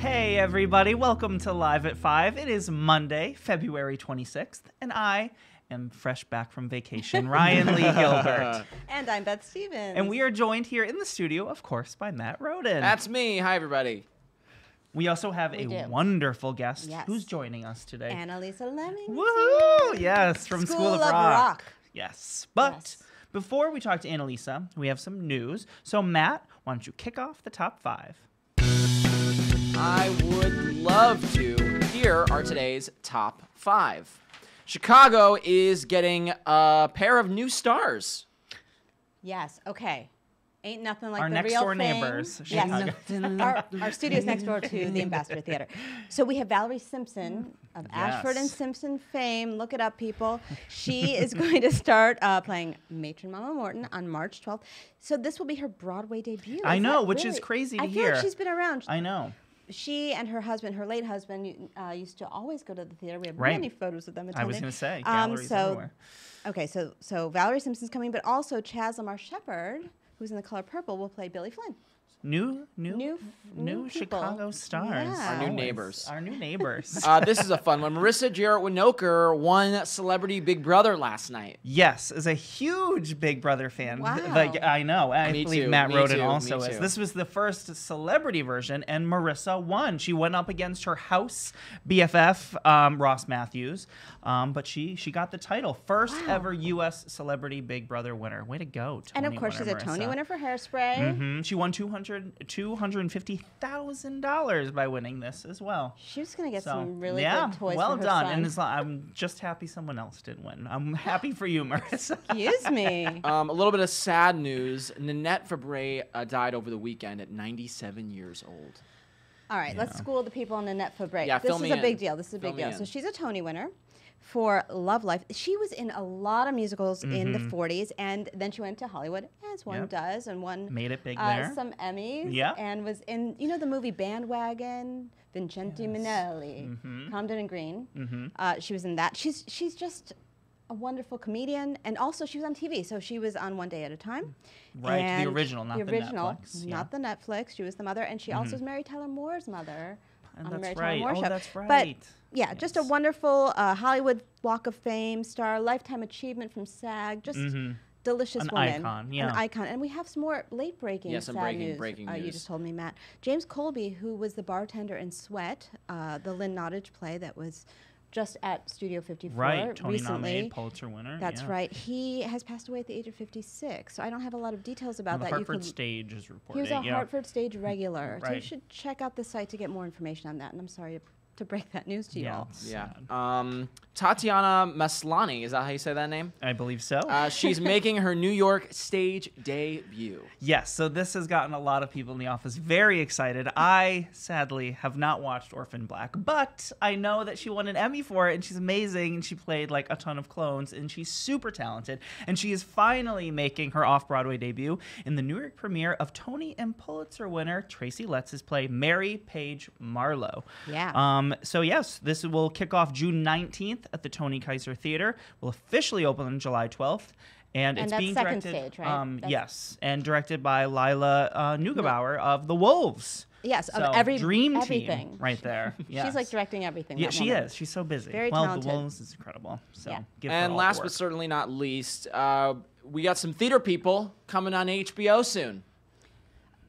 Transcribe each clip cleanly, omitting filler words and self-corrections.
Hey everybody, welcome to Live at 5. It is Monday, February 26th, and I am fresh back from vacation, Ryan Lee Gilbert. And I'm Beth Stevens. And we are joined here in the studio, of course, by Matt Roden. That's me. Hi, everybody. We also have a wonderful guest who's joining us today. Analisa Leaming. Woohoo! Yes, from School of Rock. Yes, but before we talk to Analisa, we have some news. So Matt, why don't you kick off the top 5? I would love to. Here are today's top 5. Chicago is getting a pair of new stars. Yes, okay. Ain't nothing like our the next real door thing. neighbors. Yes, our studio's next door to the Ambassador Theater. So we have Valerie Simpson of Ashford and Simpson fame. Look it up, people. She is going to start playing Matron Mama Morton on March 12th. So this will be her Broadway debut. I know, which is crazy to hear. I feel like she's been around. I know. She and her husband, her late husband, used to always go to the theater. We have many photos of them attending. I was going to say, galleries everywhere. Okay, so Valerie Simpson's coming, but also Chaz Lamar Shepard, who's in The Color Purple, will play Billy Flynn. New Chicago stars. Yeah. Our new neighbors. Our new neighbors. This is a fun one. Marissa Jarrett Winokur won Celebrity Big Brother last night. Yes, as a huge Big Brother fan. Wow. I know. I believe Matt Roden also is. too. This was the first celebrity version, and Marissa won. She went up against her house BFF, Ross Matthews, but she got the title. First ever U.S. Celebrity Big Brother winner. Way to go, Tony. And of course, she's a Tony winner for Hairspray. Mm-hmm. She won $250,000 by winning this as well. She was going to get some really good toys well for her done. son. And I'm just happy someone else didn't win. I'm happy for you, Marissa. Excuse me. A little bit of sad news. Nanette Fabray died over the weekend at 97 years old. All right, let's school the people on Nanette Fabray. Yeah, this fill is me a in. big deal. This is a Fill big me deal. in. So she's a Tony winner for Love Life. She was in a lot of musicals in the 40s, and then she went to Hollywood, as one does, and won Made it big there. some Emmys. Yeah. And was in, the movie Bandwagon, Vincente Minnelli, Comden and Green. She was in that. She's just a wonderful comedian, and also she was on TV. So she was on One Day at a Time. Right, and the original, not the Netflix. Not the Netflix. She was the mother, and she also was Mary Tyler Moore's mother. And on the Mary that's Tyler right. Moore Oh, show. that's right. But yeah, just a wonderful Hollywood Walk of Fame star, Lifetime Achievement from SAG, just delicious An woman. icon, yeah. An icon. And we have some more late-breaking Yes, some sad breaking news. You news. just told me, Matt. James Colby, who was the bartender in Sweat, the Lynn Nottage play that was just at Studio 54 Right, Tony recently. nominated, Pulitzer winner. That's right. He has passed away at the age of 56. So I don't have a lot of details about On the that. Hartford Stage is reporting. He was a Hartford Stage regular. So you Right. should check out the site to get more information on that. And I'm sorry to break that news to y'all. Yeah. Tatiana Maslany, is that how you say that name? I believe so. She's making her New York stage debut. Yes, so this has gotten a lot of people in the office very excited. I, sadly, have not watched Orphan Black, but I know that she won an Emmy for it, and she's amazing, and she played like a ton of clones, and she's super talented, and she is finally making her off-Broadway debut in the New York premiere of Tony and Pulitzer winner Tracy Letts' play Mary Page Marlowe. Yeah. So yes, this will kick off June 19th at the Tony Kaiser Theater. Will officially open on July 12th. And it's that's being second directed, stage, right? Yes, and directed by Lila Neugebauer of The Wolves. Yes, So, of every dream everything. team right there. Yes. She's like directing everything. Yeah, that she woman. is. She's so busy. Very well, talented. The Wolves is incredible. So Yeah. give her And all last the but work. certainly not least, we got some theater people coming on HBO soon.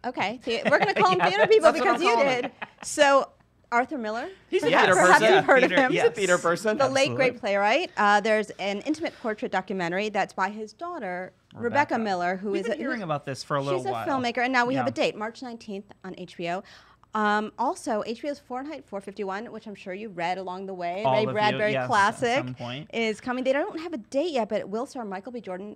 Okay, we're going to call them theater people that's what because I'm you calling did. So Arthur Miller. He's a Yes. theater Perhaps person. you've heard of Theater- him. yes. He's a theater person. The late Absolutely. great playwright. There's an intimate portrait documentary that's by his daughter, Rebecca Miller, who We've is been hearing about this for a little she's a while. filmmaker, and now we have Yeah. a date, March 19th on HBO. Also, HBO's Fahrenheit 451, which I'm sure you read along the way, All Ray of you, Bradbury yes, at classic, some point. is coming. They don't have a date yet, but it will star Michael B. Jordan,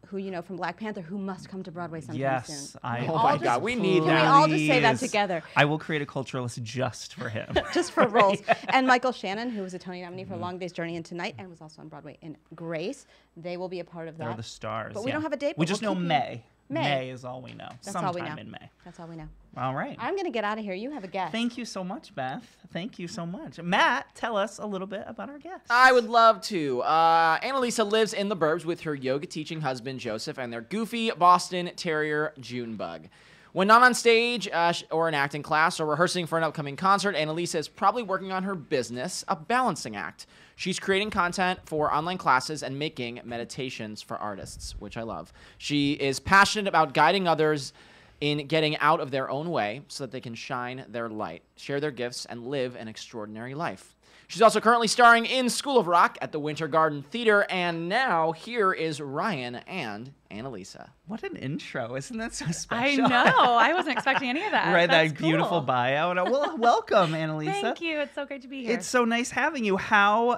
who you know from Black Panther, who must come to Broadway sometime Yes, soon. I. Oh my God, we need Can we that. all just say that Please. together? I will create a culture list just for him. Just for roles. And Michael Shannon, who was a Tony nominee for Long Day's Journey into Night and was also on Broadway in Grace. They will be a part of that. They're the stars. But we yeah. don't have a date, We but just we'll know keep you- May. May. May is all we know. That's Sometime all we know. in May. That's all we know. All right. I'm going to get out of here. You have a guest. Thank you so much, Beth. Thank you so much. Matt, tell us a little bit about our guest. I would love to. Annalisa lives in the burbs with her yoga teaching husband, Joseph, and their goofy Boston Terrier, Junebug. When not on stage or an acting class or rehearsing for an upcoming concert, Analisa is probably working on her business, a balancing act. She's creating content for online classes and making meditations for artists, which I love. She is passionate about guiding others in getting out of their own way so that they can shine their light, share their gifts, and live an extraordinary life. She's also currently starring in School of Rock at the Winter Garden Theater, and now here is Ryan and Analisa. What an intro. Isn't that so I special? know. I wasn't expecting any of that. Right, That's that beautiful cool. bio. Well, welcome, Analisa. Thank you. It's so great to be here. It's so nice having you. How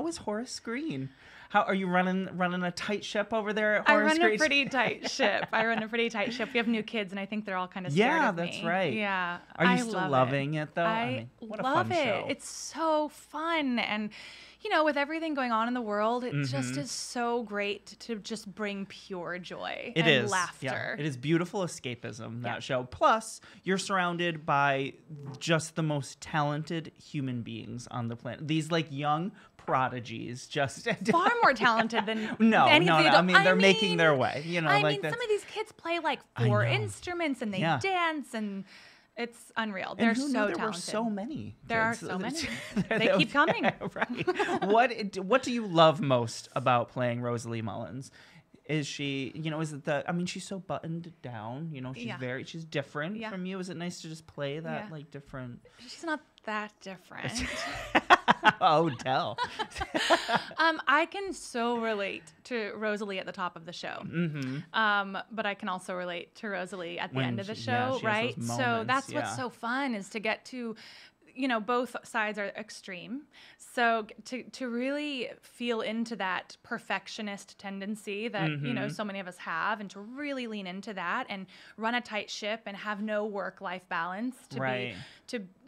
is Horace Green? How are you running a tight ship over there at I Horace run Green? a pretty tight ship. We have new kids, and I think they're all kind of scared Yeah, of me. that's right. Yeah. Are you I still love loving it, though? I what a love fun it. show. It's so fun. And, with everything going on in the world, it just is so great to just bring pure joy and laughter. Yeah. It is beautiful escapism, that show. Plus, you're surrounded by just the most talented human beings on the planet. These young prodigies, just Far more talented than no. any of the I mean, they're making their way. some of these kids play 4 instruments and they dance, and it's unreal. They're who knew so there talented. were so many. There are kids? so many. They keep coming. Right. What do you love most about playing Rosalie Mullins? Is she, is it she's so buttoned down, she's different from you. Is it nice to just play that different? She's not that different. Oh, tell. I can so relate to Rosalie at the top of the show. But I can also relate to Rosalie at the end of the show, she has right? those So moments, that's what's so fun, is to get to, both sides are extreme. So to really feel into that perfectionist tendency that, so many of us have, and to really lean into that and run a tight ship and have no work-life balance,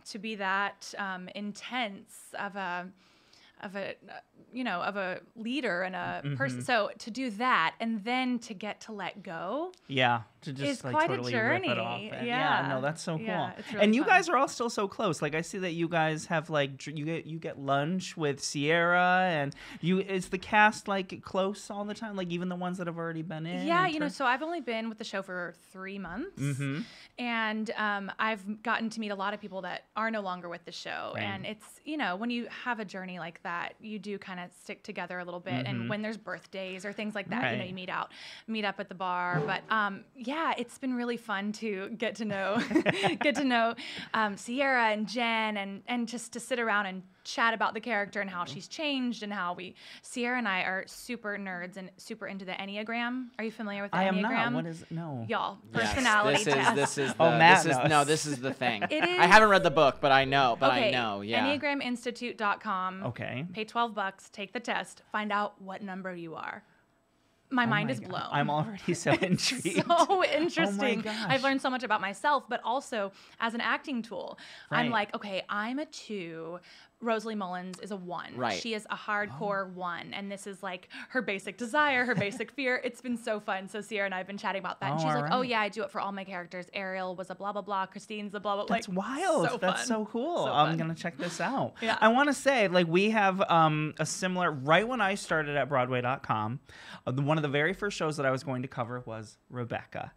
to be that intense of a leader and a person. So to do that and then to get to let go. Yeah. To just is quite totally a journey. rip it off. Yeah. No, that's so cool. Yeah, it's really and you fun. guys are all still so close. I see that you guys have you get lunch with Sierra, and is the cast close all the time? Even the ones that have already been in? Yeah, so I've only been with the show for 3 months, and I've gotten to meet a lot of people that are no longer with the show. Right. And it's, when you have a journey like that, you do kind of stick together a little bit. And when there's birthdays or things like that, Right. you meet up at the bar. But yeah, it's been really fun to get to know Sierra and Jen, and just to sit around and chat about the character and how she's changed, and how Sierra and I are super nerds and super into the Enneagram. Are you familiar with the I Enneagram? am not. What is it? No. Y'all, Yes, personality test. This is Oh, Matt this is knows. no, this is the thing. It is. I haven't read the book, but I know. Okay, I know. Yeah. EnneagramInstitute.com. Okay. Pay $12, take the test, find out what number you are. My mind my is God. blown. I'm already so intrigued. So interesting. gosh. I've learned so much about myself, but also as an acting tool. I'm Right. like, okay, I'm a 2. Rosalie Mullins is a 1. Right. She is a hardcore 1. And this is her basic desire, her basic fear. It's been so fun. So Sierra and I have been chatting about that. And Oh, she's like, alright. oh, yeah, I do it for all my characters. Ariel was a blah, blah, blah. Christine's a blah, blah. That's wild. So That's fun. so cool. So I'm fun. going to check this out. Yeah. I want to say, we have a similar, right when I started at Broadway.com, one of the very first shows that I was going to cover was Rebecca.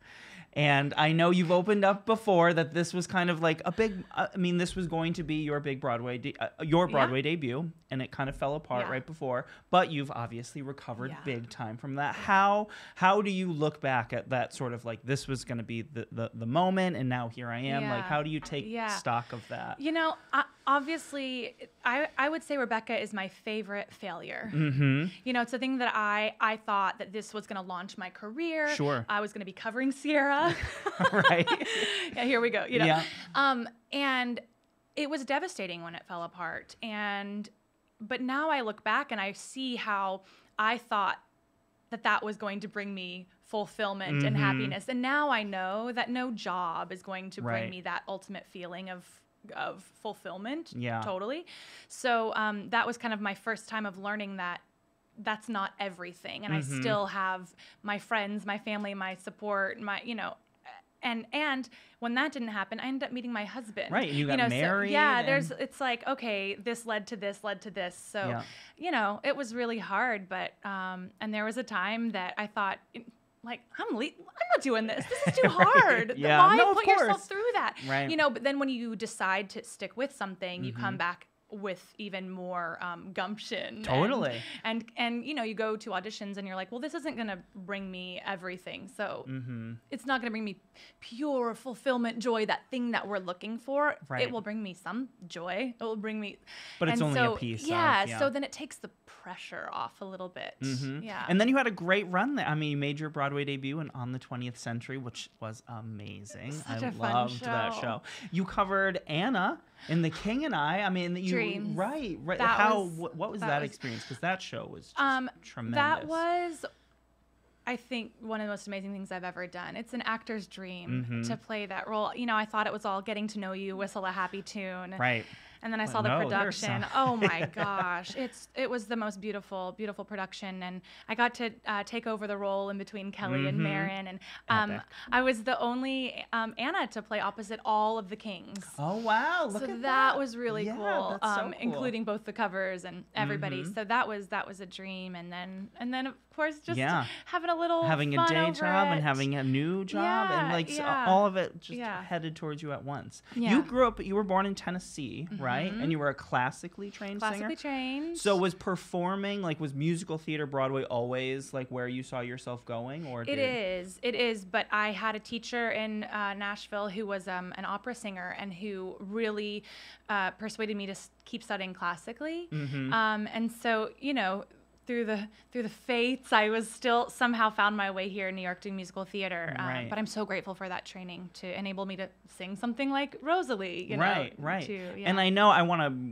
And I know you've opened up before that this was kind of a big, this was going to be your big Broadway, Broadway debut, and it kind of fell apart Yeah. right before. But you've obviously recovered Yeah. big time from that. How do you look back at that sort of this was going to be the moment, and now here I am? Yeah. How do you take Yeah. stock of that? Obviously, I would say Rebecca is my favorite failure. Mm-hmm. It's a thing that I thought that this was going to launch my career. Sure. I was going to be covering Sierra. Right. Yeah, here we go. Yeah. And it was devastating when it fell apart. But now I look back and I see how I thought that was going to bring me fulfillment and happiness. And now I know that no job is going to bring Right. me that ultimate feeling of fulfillment. Yeah. Totally. So that was kind of my first time of learning that that's not everything. And I still have my friends, my family, my support, and when that didn't happen, I ended up meeting my husband. Right, and you got married. So, it's okay, this led to this, So, Yeah. it was really hard, but, and there was a time that I thought, like, I'm not doing this. This is too hard. Yeah. Why No, of put course. yourself through that? Right. You know, but then when you decide to stick with something, you come back with even more gumption. Totally. And you know, you go to auditions and you're like, well, this isn't going to bring me everything. So it's not going to bring me pure fulfillment, joy, that thing that we're looking for. Right. It will bring me some joy. It will bring me. But it's and only so, a piece yeah, of, yeah. So then it takes the pressure off a little bit. Yeah. And then you had a great run there. I mean, you made your Broadway debut in On the 20th Century, which was amazing. Such I a fun loved that show. show. You covered Anna in The King and I. I mean, you Dreams. right. That What was that that was- experience? Because that show was just tremendous. That was, I think, one of the most amazing things I've ever done. It's an actor's dream to play that role. You know, I thought it was all getting to know you, whistle a happy tune. Right. And then I Well, saw the no, there's production. some. Oh my gosh, it was the most beautiful production, and I got to take over the role in between Kelly and Marin, and Epic. I was the only Anna to play opposite all of the kings. Oh wow! Look So at that was really Yeah, cool, that's so cool. including both the covers and everybody. So that was a dream, and then of course just Yeah. having a little having a fun day over job and it. having a new job and Yeah, like yeah. all of it just Yeah. headed towards you at once. Yeah. You were born in Tennessee, right? And you were a classically trained classically singer. trained. So was performing, like, was musical theater, Broadway always like where you saw yourself going, or It is. But I had a teacher in Nashville who was an opera singer and who really persuaded me to keep studying classically. And so, you know, through the fates, I was still somehow found my way here in New York doing musical theater. Right. But I'm so grateful for that training to enable me to sing something like Rosalie. You know, Right. yeah. And I know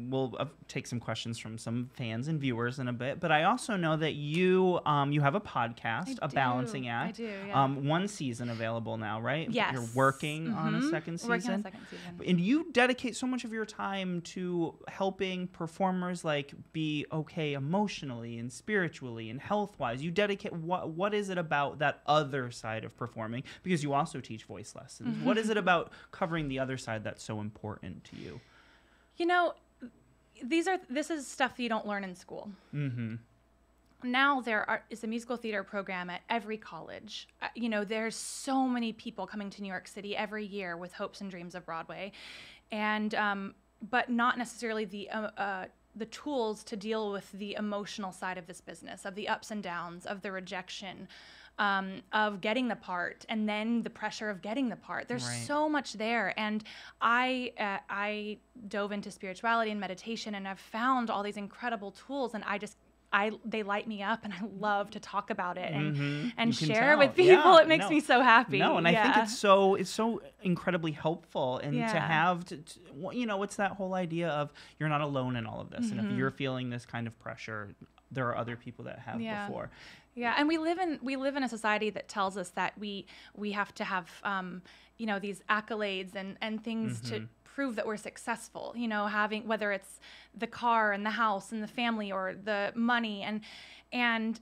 we'll take some questions from some fans and viewers in a bit, but I also know that you have a podcast, A Balancing Act. I do, yeah. One season available now, right? Yes. You're working on a second season. We're working on a second season. And you dedicate so much of your time to helping performers like be okay emotionally and spiritually and health-wise. You dedicate what is it about that other side of performing? Because you also teach voice lessons. What is it about covering the other side that's so important to you? You know, this is stuff you don't learn in school. Now there is a musical theater program at every college. You know, there's so many people coming to New York City every year with hopes and dreams of Broadway, and but not necessarily the tools to deal with the emotional side of this business, of the ups and downs, of the rejection, of getting the part, and then the pressure of getting the part. There's Right. so much there, and I dove into spirituality and meditation, and I've found all these incredible tools, and they light me up, and I love to talk about it and You can share tell. with people. Yeah, It makes me so happy. No, and I think Yeah. it's so incredibly helpful, and to Yeah. have you know, it's that whole idea of you're not alone in all of this, and if you're feeling this kind of pressure, there are other people that have Yeah. before. Yeah, and we live in a society that tells us that we have to have you know, these accolades and things to prove that we're successful. You know, having, whether it's the car and the house and the family or the money, and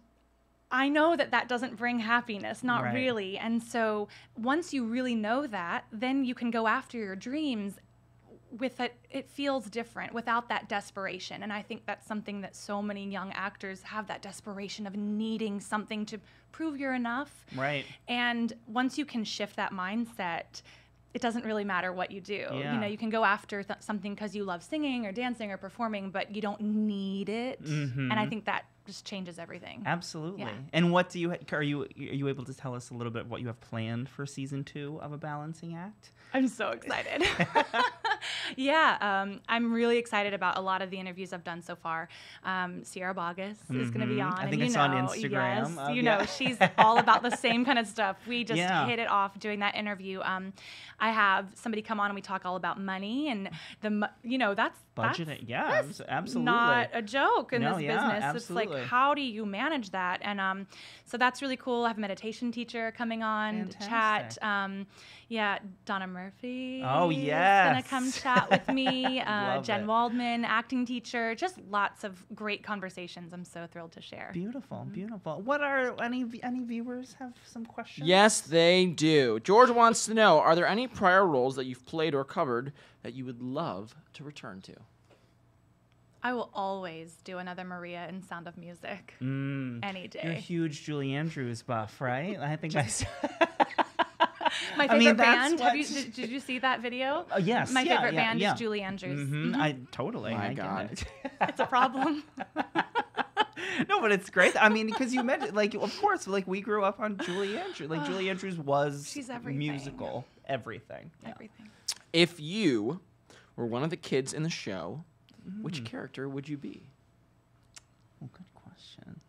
I know that doesn't bring happiness, not Right. really. And so once you really know that, then you can go after your dreams with it feels different without that desperation. And I think that's something that so many young actors have, that desperation of needing something to prove you're enough. Right. And once you can shift that mindset, it doesn't really matter what you do. Yeah. You know, you can go after something because you love singing or dancing or performing, but you don't need it. And I think that just changes everything. Absolutely. Yeah. And what do are you able to tell us a little bit what you have planned for season 2 of A Balancing Act? I'm so excited. Yeah, I'm really excited about a lot of the interviews I've done so far. Sierra Bogus is going to be on. I and think you it's know, on Instagram. Yes, you Yeah. know, she's all about the same kind of stuff. We just Yeah. hit it off doing that interview. I have somebody come on and we talk all about money and you know, that's Budgeting. Yeah, that's absolutely. not a joke in No, this yeah, business. absolutely. It's like, how do you manage that? And so that's really cool. I have a meditation teacher coming on to chat. Fantastic. Yeah, Donna Murphy. Oh, is yes. gonna come chat with me. Love Jen it. Waldman, acting teacher. Just lots of great conversations. I'm so thrilled to share. Beautiful, beautiful. What are any viewers have some questions? Yes, they do. George wants to know, are there any prior roles that you've played or covered that you would love to return to? I will always do another Maria in Sound of Music any day. You're a huge Julie Andrews buff, right? I think I saw. My favorite band. Did you see that video? Yes. My favorite band is Julie Andrews. I totally. My God. It's a problem. No, but it's great. I mean, because you mentioned, like, of course, like, we grew up on Julie Andrews. Like, Julie Andrews was She's everything. musical, everything. Yeah. Everything. If you were one of the kids in the show, which character would you be? Oh, good question.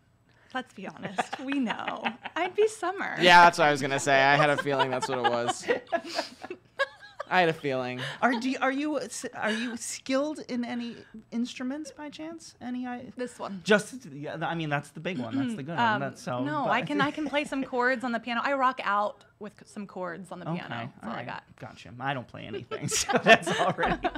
Let's be honest. We know. I'd be Summer. Yeah, that's what I was going to say. I had a feeling that's what it was. I had a feeling. Are you skilled in any instruments by chance? This one. Just I mean, that's the big one. That's the good one. That's so. No, I can play some chords on the piano. I rock out with some chords on the piano. That's all I got. Gotcha. I don't play anything, so that's already.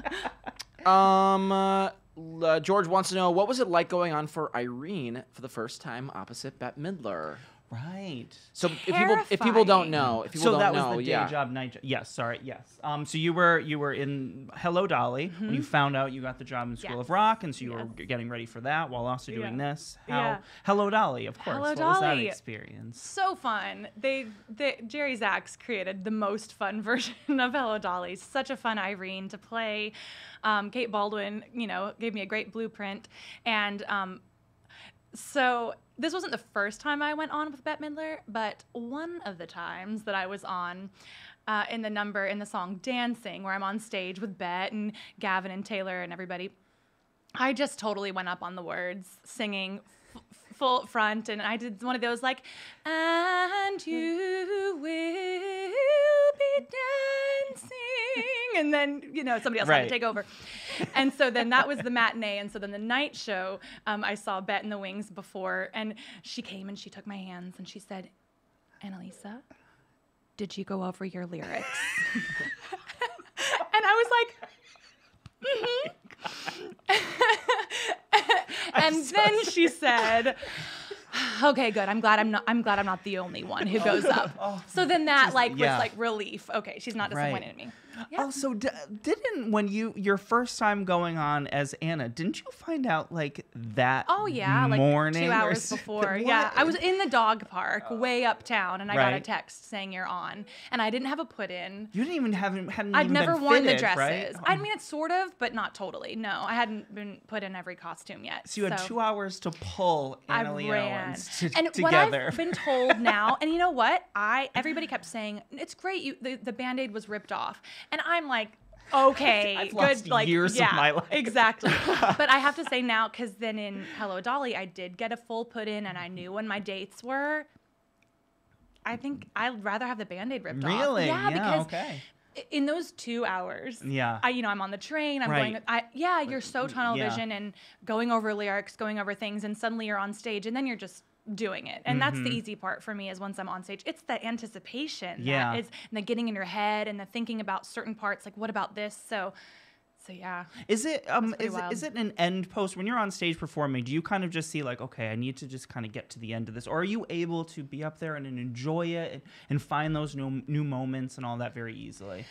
George wants to know, what was it like going on for Irene for the first time opposite Bette Midler? Right. So if people don't know, so that was the day job, night job. Yes, sorry, yes. So you were in Hello Dolly when you found out you got the job in School of Rock, and so you were getting ready for that while also doing this. Hello Dolly, of course. Hello what Dolly. was that experience? So fun. Jerry Zaks created the most fun version of Hello Dolly. Such a fun Irene to play. Kate Baldwin, gave me a great blueprint, and so this wasn't the first time I went on with Bette Midler, but one of the times that I was on in the song Dancing, where I'm on stage with Bette and Gavin and Taylor and everybody, I just totally went up on the words, singing full front, and I did one of those like, and you will be dancing, and then somebody else had to take over, and so then that was the matinee, and so then the night show, I saw Bette in the wings before, and she came and she took my hands and she said, Analisa, did you go over your lyrics? And I was like, and then she said, okay, good. I'm glad I'm not the only one who goes up. So then that was like relief. Okay, she's not disappointed in me. Yeah. Oh, so didn't when your first time going on as Anna, didn't you find out like that? Oh yeah, morning like 2 hours before. Yeah, I was in the dog park way uptown, and I got a text saying you're on, and I didn't have a put in. You didn't even hadn't I'd even never been worn fitted, the dresses. right? I mean, it's sort of, but not totally. No, I hadn't been put in every costume yet. So you had 2 hours to pull Anna Leon's and together. What I've been told now, and you know what? everybody kept saying it's great. The Band-Aid was ripped off, and I'm like, okay, I've good. Lost years of my life. Exactly. But I have to say now, because then in Hello Dolly, I did get a full put in, and I knew when my dates were. I think I'd rather have the Band-Aid ripped off. Really? Yeah, because okay. in those 2 hours, I'm on the train, I'm going, you're so tunnel vision and going over lyrics, going over things, and suddenly you're on stage, and then you're just doing it. And that's the easy part for me is once I'm on stage, it's the anticipation. That is, and the getting in your head and the thinking about certain parts, like what about this? So yeah. Is it an end post when you're on stage performing? Do you kind of just see like, okay, I need to just kind of get to the end of this, or are you able to be up there and enjoy it and find those new moments and all that very easily?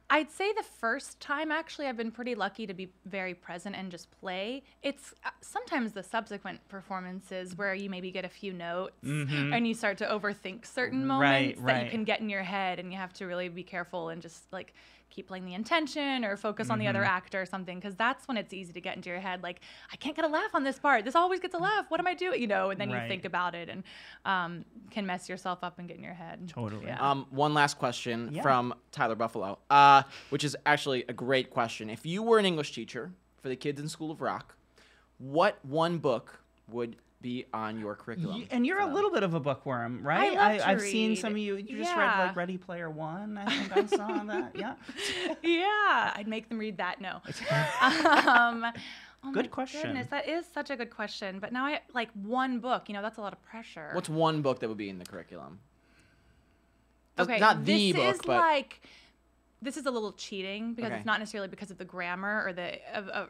I'd say the first time, actually, I've been pretty lucky to be very present and just play. It's sometimes the subsequent performances where you maybe get a few notes and you start to overthink certain moments that you can get in your head, and you have to really be careful and just like keep playing the intention or focus on the other actor or something, because that's when it's easy to get into your head. Like, I can't get a laugh on this part. This always gets a laugh. What am I doing? And then you think about it and can mess yourself up and get in your head. Totally. Yeah. One last question from Tyler Buffalo, which is actually a great question. If you were an English teacher for the kids in School of Rock, what one book would be on your curriculum? And you're a little bit of a bookworm, right? I've seen some of you. You just read like Ready Player One. I think I saw that. Yeah. Yeah. I'd make them read that. No. Good question. Goodness, that is such a good question. But now I like one book. That's a lot of pressure. What's one book that would be in the curriculum? Okay, not the book, but this is a little cheating because it's not necessarily because of the grammar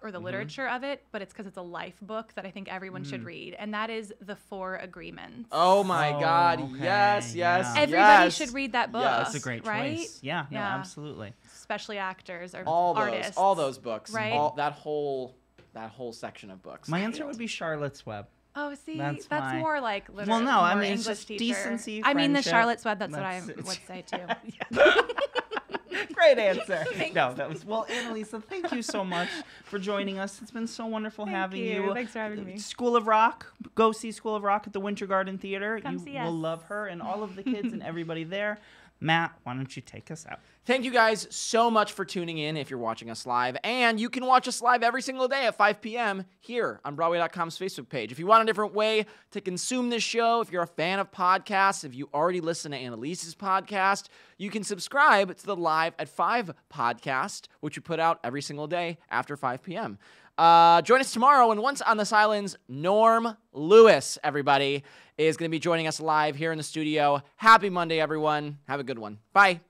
or the literature of it, but it's because it's a life book that I think everyone should read, and that is The Four Agreements. Oh my God! Okay. Yes. Everybody should read that book. Yes. That's a great right? choice. Yeah, no, absolutely. Especially actors or all artists. all those books, right? That whole that whole section of books. My answer would be Charlotte's Web. Oh, see, That's that's my- more like literally. Well, no, I more mean, it's English just teacher. decency, I mean, the friendship. Charlotte's Web. That's what I That's- would say too. Great answer. No, that was well, Analisa. Thank you so much for joining us. It's been so wonderful having you. Thanks for having me. School of Rock. Go see School of Rock at the Winter Garden Theater. Come You see will us. love her and all of the kids and everybody there. Matt, why don't you take us out? Thank you guys so much for tuning in if you're watching us live. And you can watch us live every single day at 5 p.m. here on Broadway.com's Facebook page. If you want a different way to consume this show, if you're a fan of podcasts, if you already listen to Analisas podcast, you can subscribe to the Live at 5 podcast, which we put out every single day after 5 p.m. Join us tomorrow, and once on this island's Norm Lewis, everybody, is going to be joining us live here in the studio. Happy Monday, everyone. Have a good one. Bye.